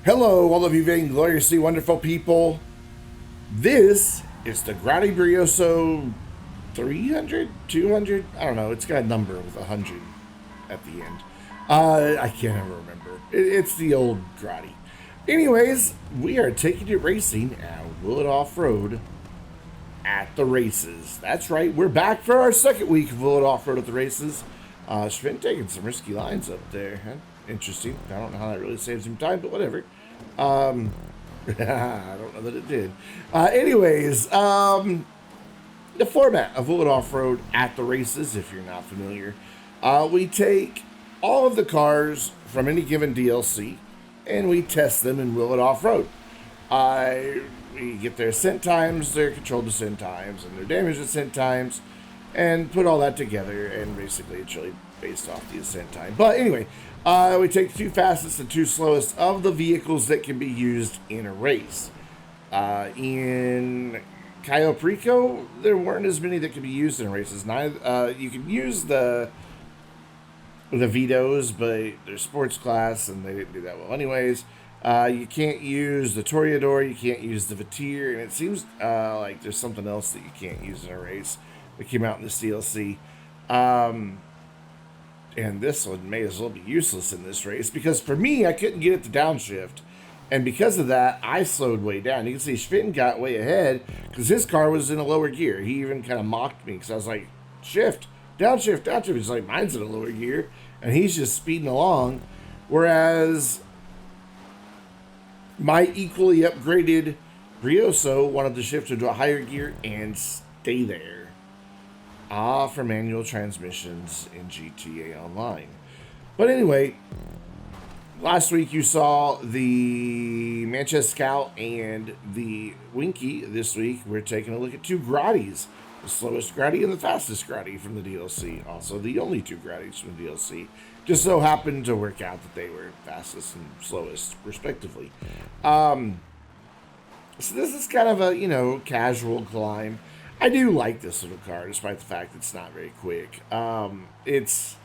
Hello, all of you vaingloriously wonderful people. This is the Grotti Brioso 300, 200. I don't know. It's got a number with 100 at the end. I can't ever remember. It's the old Grotti. Anyways, we are taking it racing at Will It Off-Road at the races. That's right. We're back for our second week of Will It Off-Road at the races. Schwinn taking some risky lines up there. Huh? Interesting. I don't know how that really saves him time, but whatever. I don't know that it did. Anyways, the format of Will It Off-Road at the races, if you're not familiar, we take all of the cars from any given DLC and we test them in Will It Off-Road. We get their ascent times, their controlled descent times, and their damage descent times, and put all that together, and basically it's really based off the ascent time. But anyway, we take the two fastest and two slowest of the vehicles that can be used in a race. In Cayo Perico, there weren't as many that could be used in races. You can use the Vitos, but they're sports class, and they didn't do that well anyways. You can't use the Toreador, you can't use the Vitir, and it seems like there's something else that you can't use in a race that came out in this DLC. And this one may as well be useless in this race, because for me, I couldn't get it to downshift. And because of that, I slowed way down. You can see Schwinn got way ahead because his car was in a lower gear. He even kind of mocked me because I was like, shift, downshift, downshift. He's like, mine's in a lower gear. And he's just speeding along. Whereas my equally upgraded Brioso wanted to shift into a higher gear and stay there. For manual transmissions in GTA Online. But anyway, last week you saw the Manchester Scout and the Winky. This week we're taking a look at two Grottis. The slowest Grotti and the fastest Grotti from the DLC. Also the only two Grottis from the DLC. Just so happened to work out that they were fastest and slowest respectively. So this is kind of a, casual climb. I do like this little car, despite the fact it's not very quick. It's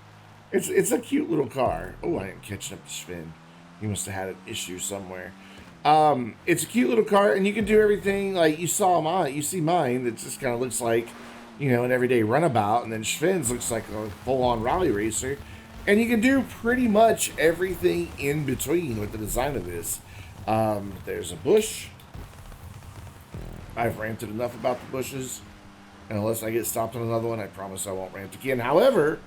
a cute little car. Oh, I am catching up to Schwinn. He must have had an issue somewhere. It's a cute little car, and you can do everything like you saw mine. You see mine that just kind of looks like, an everyday runabout, and then Schwinn's looks like a full-on rally racer. And you can do pretty much everything in between with the design of this. There's a bush. I've ranted enough about the bushes, and unless I get stopped on another one, I promise I won't rant again. However,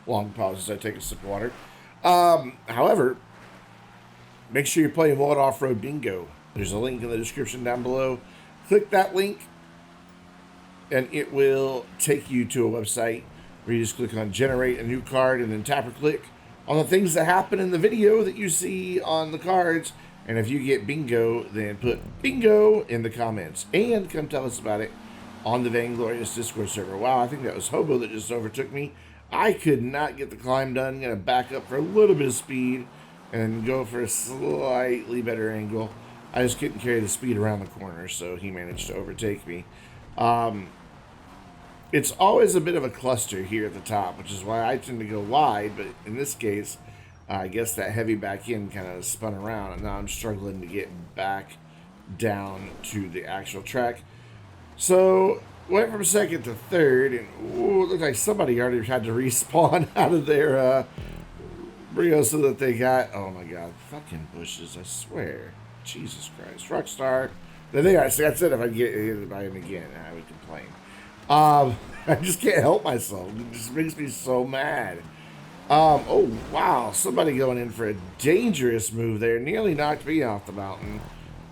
long pause as I take a sip of water. However, make sure you're playing Will It Off-Road Bingo. There's a link in the description down below. Click that link, and it will take you to a website where you just click on Generate a New Card, and then tap or click on the things that happen in the video that you see on the cards. And if you get bingo, then put bingo in the comments. And come tell us about it on the Vainglorious Discord server. Wow, I think that was Hobo that just overtook me. I could not get the climb done. I'm going to back up for a little bit of speed and go for a slightly better angle. I just couldn't carry the speed around the corner, so he managed to overtake me. It's always a bit of a cluster here at the top, which is why I tend to go wide. But in this case, I guess that heavy back end kind of spun around, and now I'm struggling to get back down to the actual track. So, went from second to third, and ooh, it looked like somebody already had to respawn out of their Brioso that they got. Oh my god, fucking bushes, I swear. Jesus Christ. Rockstar. There they are. See, that's it. If I get hit by him again, I would complain. I just can't help myself. It just makes me so mad. Oh, wow. Somebody going in for a dangerous move there. Nearly knocked me off the mountain.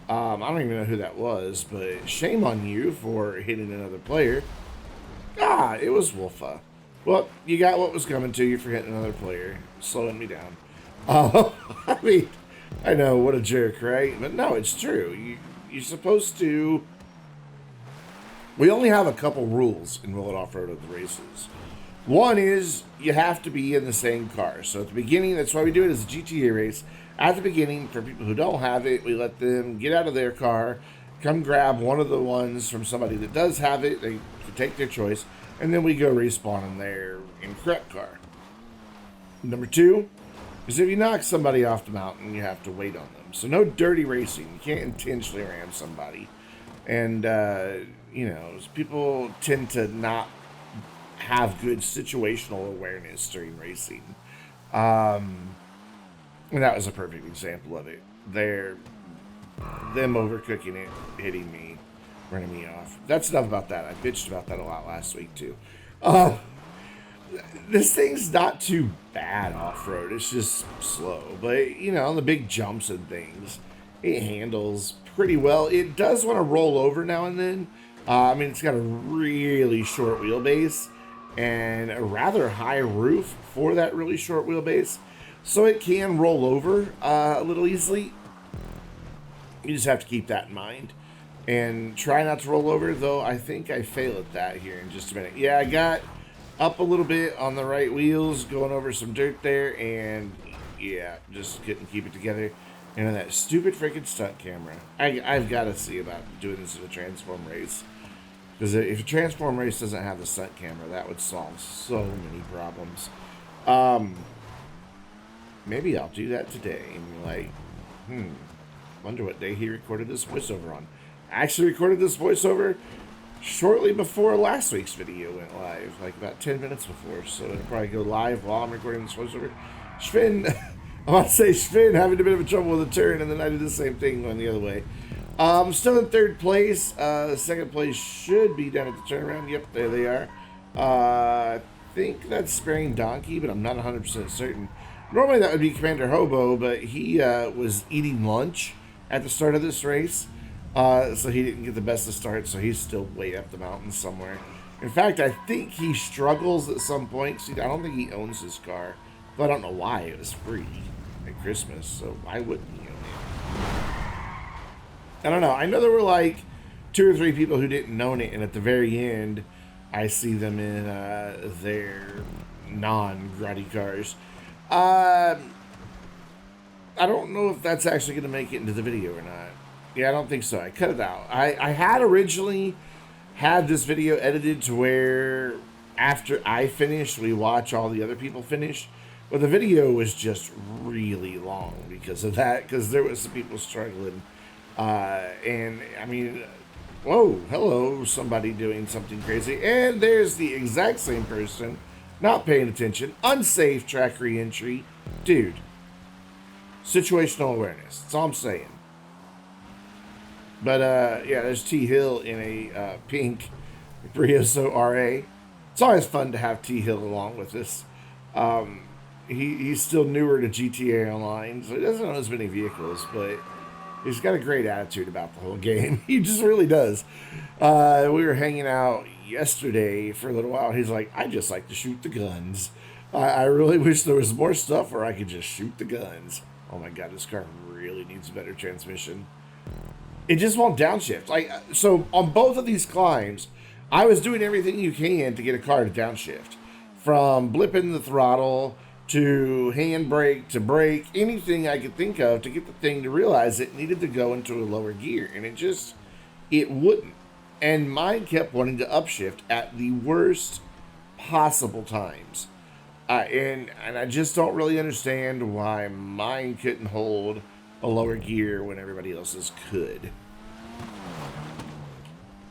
I don't even know who that was, but shame on you for hitting another player. It was Wolfa. Well, you got what was coming to you for hitting another player. Slowing me down. I mean, I know, what a jerk, right? But no, it's true. You're supposed to... We only have a couple rules in Will It Off-Road at the races. One is you have to be in the same car. So at the beginning, that's why we do it as a GTA race. At the beginning, for people who don't have it, we let them get out of their car, come grab one of the ones from somebody that does have it. They can take their choice, and then we go respawn in their incorrect car. Number two, Because if you knock somebody off the mountain, you have to wait on them. So no dirty racing. You can't intentionally ram somebody. And, you know, people tend to not have good situational awareness during racing. And that was a perfect example of it. Them overcooking it, hitting me, running me off. That's enough about that. I bitched about that a lot last week, too. This thing's not too bad off-road. It's just slow. But, you know, the big jumps and things, it handles pretty well. It does want to roll over now and then. I mean, it's got a really short wheelbase and a rather high roof for that really short wheelbase. So it can roll over a little easily. You just have to keep that in mind. And try not to roll over, though I think I fail at that here in just a minute. Yeah, I got up a little bit on the right wheels, going over some dirt there, and yeah, just couldn't keep it together. And that stupid freaking stunt camera. I've got to see about doing this in a transform race. Because if a transform race doesn't have the stunt camera, that would solve so many problems. Maybe I'll do that today. And you're like, wonder what day he recorded this voiceover on. I actually recorded this voiceover shortly before last week's video went live, like about 10 minutes before. So it'll probably go live while I'm recording this voiceover. Schvinn, I want to say Schvinn having a bit of a trouble with the turn, and then I did the same thing going the other way. Still in third place. Second place should be down at the turnaround. Yep, there they are. I think that's Sparing Donkey, but I'm not 100% certain. Normally that would be Commander Hobo, but he was eating lunch at the start of this race. So he didn't get the best of start, so he's still way up the mountain somewhere. In fact, I think he struggles at some point. See, I don't think he owns his car. But I don't know why. It was free at Christmas, so why wouldn't he own it? I don't know. I know there were like 2 or 3 people who didn't own it, and at the very end, I see them in their non-Grotti cars. I don't know if that's actually going to make it into the video or not. Yeah, I don't think so. I cut it out. I had originally had this video edited to where after I finished, we watch all the other people finish. But the video was just really long because of that, because there was some people struggling. And, I mean, whoa, hello, somebody doing something crazy. And there's the exact same person not paying attention. Unsafe track re-entry. Dude, situational awareness. That's all I'm saying. But, yeah, there's T. Hill in a pink Brioso RA. It's always fun to have T. Hill along with us. He's still newer to GTA Online, so he doesn't own as many vehicles, but he's got a great attitude about the whole game. He just really does. We were hanging out yesterday for a little while. He's like, I just like to shoot the guns. I really wish there was more stuff where I could just shoot the guns. Oh my god, this car really needs a better transmission. It just won't downshift. So on both of these climbs, I was doing everything you can to get a car to downshift. From blipping the throttle to handbrake to brake, anything I could think of to get the thing to realize it needed to go into a lower gear. And it wouldn't. And mine kept wanting to upshift at the worst possible times. And I just don't really understand why mine couldn't hold a lower gear when everybody else's could.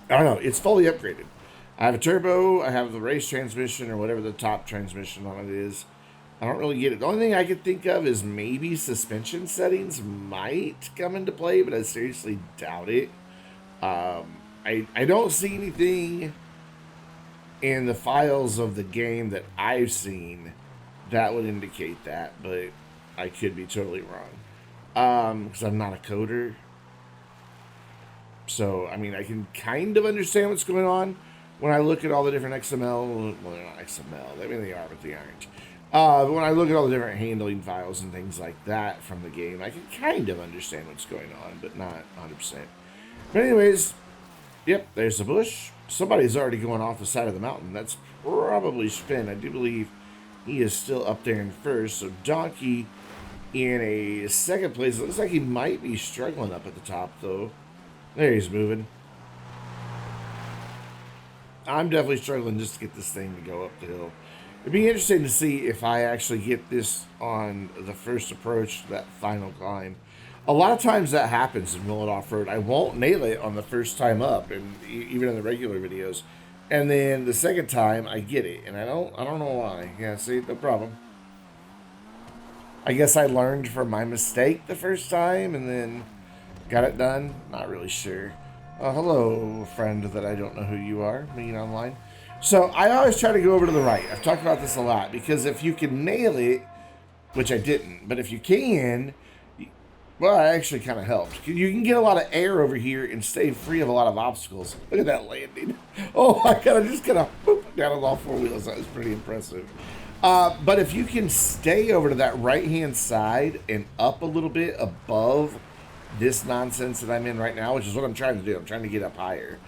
I don't know. It's fully upgraded. I have a turbo. I have the race transmission or whatever the top transmission on it is. I don't really get it. The only thing I could think of is maybe suspension settings might come into play, but I seriously doubt it. I don't see anything in the files of the game that I've seen that would indicate that, but I could be totally wrong. Because I'm not a coder. So, I mean, I can kind of understand what's going on when I look at all the different XML. Well, they're not XML. I mean, they are, but they aren't. But when I look at all the different handling files and things like that from the game, I can kind of understand what's going on, but not 100%. But anyways, yep, there's the bush. Somebody's already going off the side of the mountain. That's probably Spin. I do believe he is still up there in first. So Donkey in a second place. It looks like he might be struggling up at the top, though. There he's moving. I'm definitely struggling just to get this thing to go up the hill. It'd be interesting to see if I actually get this on the first approach to that final climb. A lot of times that happens in Willet Off-Road. I won't nail it on the first time up, and even in the regular videos. And then the second time I get it, and I don't know why. Yeah, see, no problem. I guess I learned from my mistake the first time and then got it done. Not really sure. Hello, friend that I don't know who you are, meeting online. So I always try to go over to the right. I've talked about this a lot because if you can nail it, which I didn't, but if you can, well, it actually kind of helps. You can get a lot of air over here and stay free of a lot of obstacles. Look at that landing. Oh, I just kind of down on all four wheels. That was pretty impressive. But if you can stay over to that right-hand side and up a little bit above this nonsense that I'm in right now, which is what I'm trying to do. I'm trying to get up higher.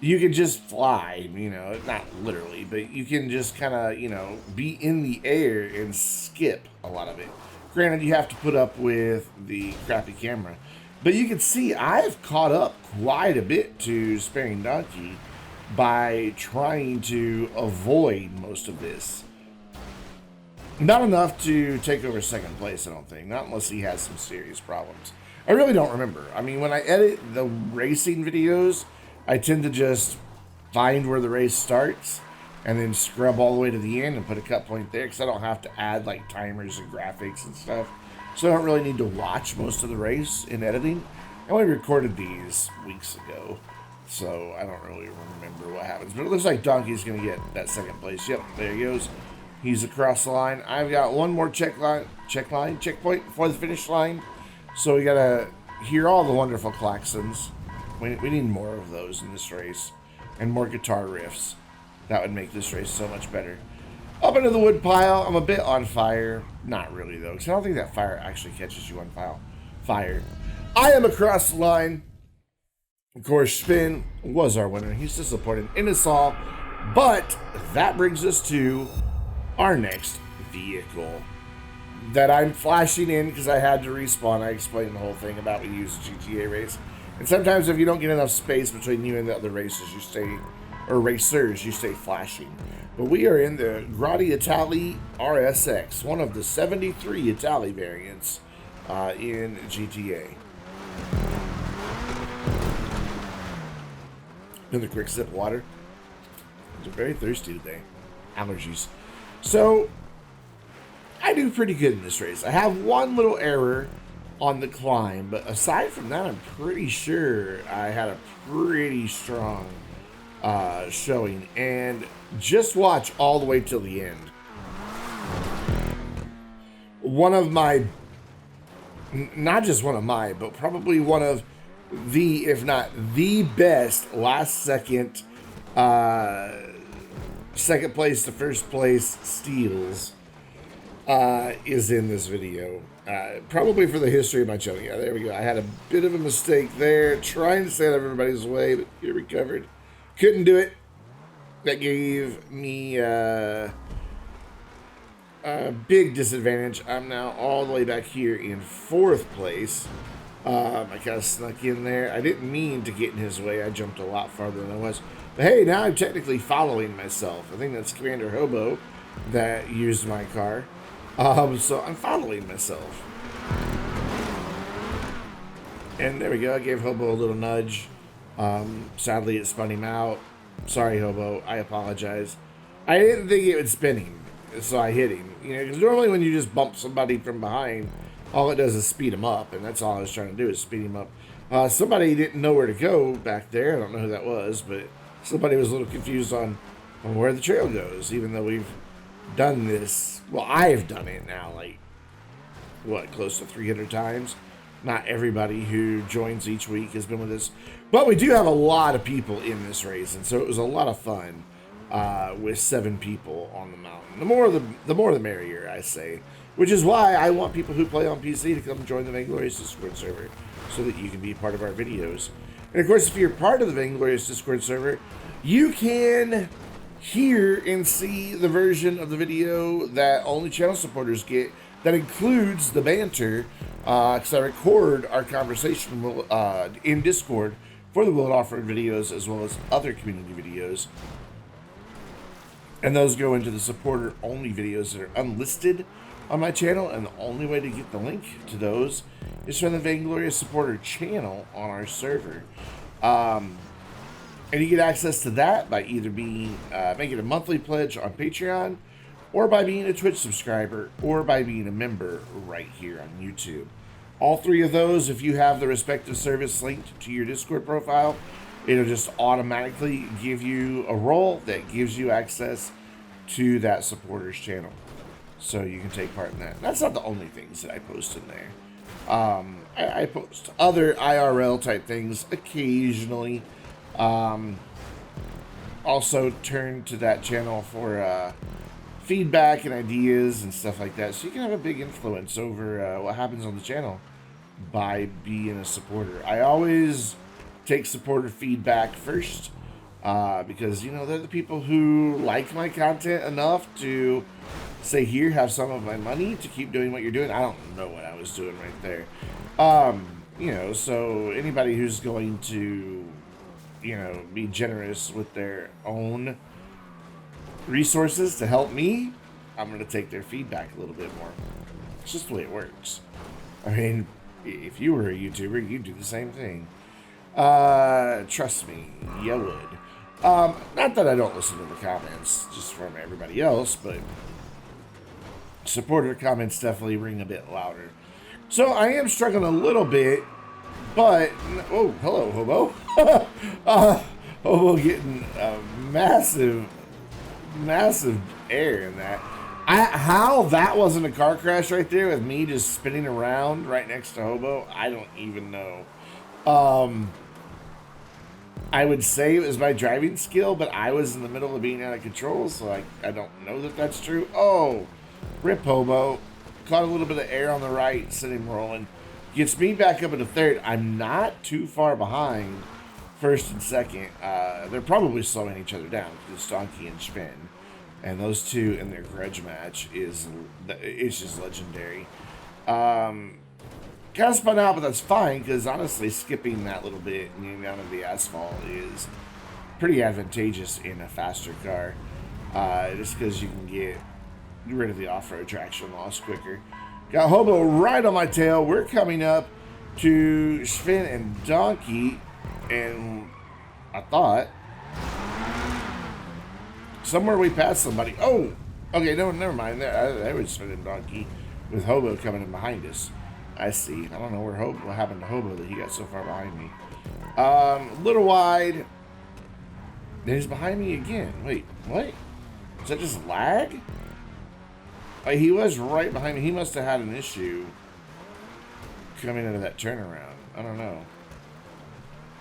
You can just fly, you know, not literally, but you can just kind of, you know, be in the air and skip a lot of it. Granted, you have to put up with the crappy camera. But you can see I've caught up quite a bit to Sparing Donkey by trying to avoid most of this. Not enough to take over second place, I don't think. Not unless he has some serious problems. I really don't remember. I mean, when I edit the racing videos, I tend to just find where the race starts and then scrub all the way to the end and put a cut point there because I don't have to add like timers and graphics and stuff. So I don't really need to watch most of the race in editing. I only recorded these weeks ago, so I don't really remember what happens. But it looks like Donkey's going to get that second place. Yep, there he goes. He's across the line. I've got one more checkpoint before the finish line. So we got to hear all the wonderful klaxons. We need more of those in this race and more guitar riffs. That would make this race so much better. Up into the wood pile. I'm a bit on fire. Not really, though, because I don't think that fire actually catches you on fire. I am across the line. Of course, Spin was our winner. He's disappointed in us all. But that brings us to our next vehicle that I'm flashing in because I had to respawn. I explained the whole thing about we use a GTA race. And sometimes if you don't get enough space between you and the other races, you stay flashing. But we are in the Grotti Itali RSX, one of the 73 Itali variants in GTA. Another quick sip of water. I'm very thirsty today. Allergies. So, I do pretty good in this race. I have one little error on the climb, but aside from that, I'm pretty sure I had a pretty strong showing. And just watch all the way till the end. One of my, not just one of my, but probably one of the, if not the best last second place to first place steals is in this video. Probably for the history of my channel. Yeah, there we go. I had a bit of a mistake there, trying to stay out of everybody's way, but you recovered. Couldn't do it. That gave me a big disadvantage. I'm now all the way back here in fourth place. I kind of snuck in there. I didn't mean to get in his way. I jumped a lot farther than I was. But hey, now I'm technically following myself. I think that's Commander Hobo that used my car. So I'm following myself. And there we go. I gave Hobo a little nudge. Sadly, it spun him out. Sorry, Hobo. I apologize. I didn't think it would spin him, so I hit him. You know, because normally when you just bump somebody from behind, all it does is speed him up, and that's all I was trying to do is speed him up. Somebody didn't know where to go back there. I don't know who that was, but somebody was a little confused on where the trail goes, even though we've done this. Well, I've done it now, like, what, close to 300 times? Not everybody who joins each week has been with us. But we do have a lot of people in this race, and so it was a lot of fun with 7 people on the mountain. The more the merrier, I say. Which is why I want people who play on PC to come join the Vainglorious Discord server so that you can be part of our videos. And of course, if you're part of the Vainglorious Discord server, you can hear and see the version of the video that only channel supporters get. That includes the banter, because I record our conversation in Discord for the Willet Off-Road videos as well as other community videos. And those go into the supporter only videos that are unlisted on my channel, and the only way to get the link to those is from the Vainglorious supporter channel on our server. And you get access to that by either being making a monthly pledge on Patreon, or by being a Twitch subscriber, or by being a member right here on YouTube. All three of those, if you have the respective service linked to your Discord profile, it'll just automatically give you a role that gives you access to that supporters channel. So you can take part in that. That's not the only things that I post in there. I post other IRL type things occasionally. Also turn to that channel for feedback and ideas and stuff like that, so you can have a big influence over what happens on the channel by being a supporter. I always take supporter feedback first, because, you know, they're the people who like my content enough to say, here, have some of my money to keep doing what you're doing. I don't know what I was doing right there. You know, so anybody who's going to, you know, be generous with their own resources to help me, I'm going to take their feedback a little bit more. It's just the way it works. I mean, if you were a YouTuber, you'd do the same thing. Trust me, you would. Not that I don't listen to the comments just from everybody else, but supporter comments definitely ring a bit louder. So I am struggling a little bit, but oh, hello, Hobo. Hobo getting a massive air in that. How that wasn't a car crash right there with me just spinning around right next to Hobo, I don't even know. I would say it was my driving skill, but I was in the middle of being out of control, so I don't know that that's true. Oh, rip Hobo. Caught a little bit of air on the right, sent him rolling. Gets me back up into third. I'm not too far behind first and second. They're probably slowing each other down, because Donkey and Spin. And those two in their grudge match it's just legendary. Kind of spun out, but that's fine, because honestly, skipping that little bit and getting down to the asphalt is pretty advantageous in a faster car. Just because you can get rid of the off-road traction loss quicker. Got Hobo right on my tail. We're coming up to Spin and Donkey, and I thought somewhere we passed somebody. Oh, okay, no, never mind. There was Spin and Donkey with Hobo coming in behind us. I see. I don't know what happened to Hobo that he got so far behind me. A little wide. Then he's behind me again. Wait, what? Is that just lag? Like, he was right behind me. He must have had an issue coming into that turnaround. I don't know.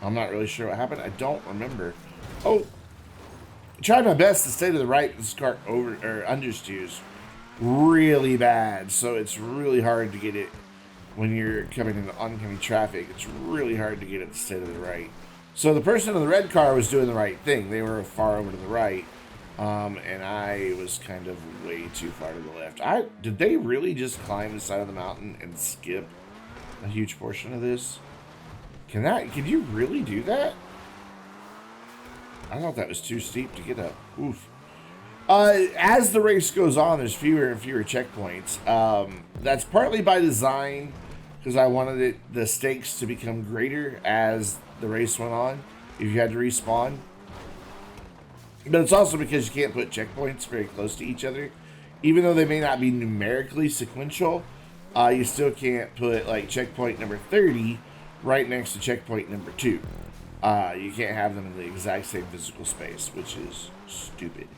I'm not really sure what happened. I don't remember. Oh, I tried my best to stay to the right. This car understeers really bad, so it's really hard to get it when you're coming into oncoming traffic. It's really hard to get it to stay to the right. So the person in the red car was doing the right thing. They were far over to the right, and I was kind of way too far to the left. Did they really just climb the side of the mountain and skip a huge portion of this? Can you really do that? I thought that was too steep to get up. Oof. As the race goes on, there's fewer and fewer checkpoints. That's partly by design, because I wanted the stakes to become greater as the race went on, if you had to respawn. But it's also because you can't put checkpoints very close to each other. Even though they may not be numerically sequential, you still can't put, like, checkpoint number 30 right next to checkpoint number 2. You can't have them in the exact same physical space, which is stupid.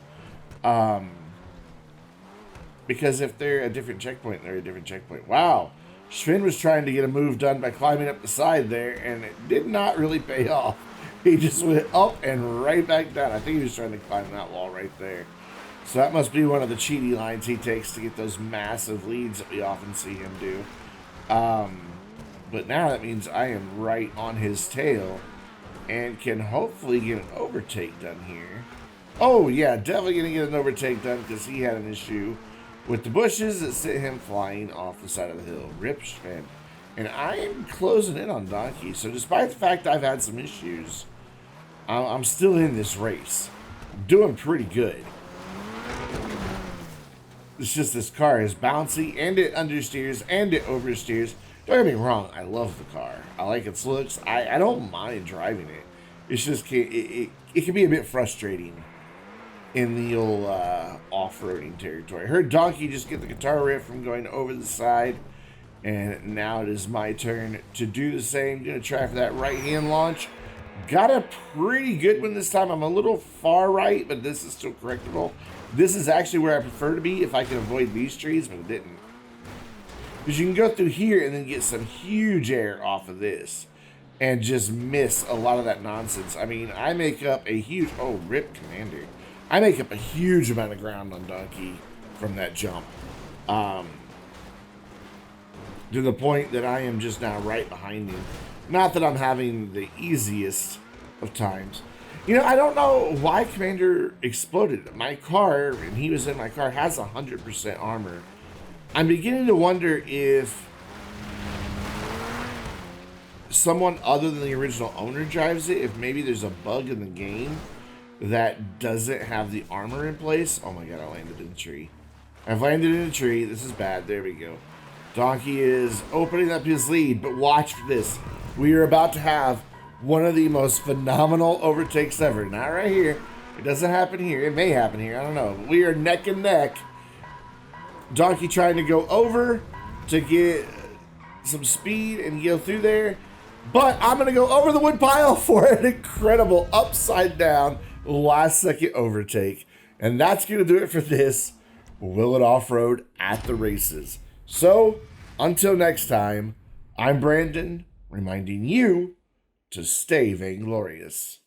Because if they're a different checkpoint, they're a different checkpoint. Wow. Schwinn was trying to get a move done by climbing up the side there, and it did not really pay off. He just went up and right back down. I think he was trying to climb that wall right there. So that must be one of the cheaty lines he takes to get those massive leads that we often see him do. But now that means I am right on his tail and can hopefully get an overtake done here. Oh, yeah, definitely going to get an overtake done because he had an issue with the bushes that sent him flying off the side of the hill. Rip Schwinn. And I am closing in on Donkey. So despite the fact I've had some issues, I'm still in this race. I'm doing pretty good. It's just this car is bouncy, and it understeers, and it oversteers. Don't get me wrong, I love the car. I like its looks. I don't mind driving it. It's just, it can be a bit frustrating in the old off-roading territory. I heard Donkey just get the guitar riff from going over the side, and now it is my turn to do the same. Gonna try for that right-hand launch. Got a pretty good one this time. I'm a little far right, but this is still correctable. This is actually where I prefer to be if I can avoid these trees, but it didn't. Because you can go through here and then get some huge air off of this and just miss a lot of that nonsense. I mean, I make up a huge... Oh, rip Commander. I make up a huge amount of ground on Donkey from that jump. To the point that I am just now right behind him. Not that I'm having the easiest of times. You know, I don't know why Commander exploded. My car, and he was in my car, has 100% armor. I'm beginning to wonder if someone other than the original owner drives it, if maybe there's a bug in the game that doesn't have the armor in place. Oh my god, I landed in a tree. I've landed in a tree. This is bad. There we go. Donkey is opening up his lead, but watch for this. We are about to have one of the most phenomenal overtakes ever. Not right here. It doesn't happen here. It may happen here. I don't know. But we are neck and neck. Donkey trying to go over to get some speed and go through there. But I'm going to go over the wood pile for an incredible upside down last second overtake. And that's going to do it for this Will It Off-Road at the races. So, until next time, I'm Brandon, reminding you to stay vainglorious.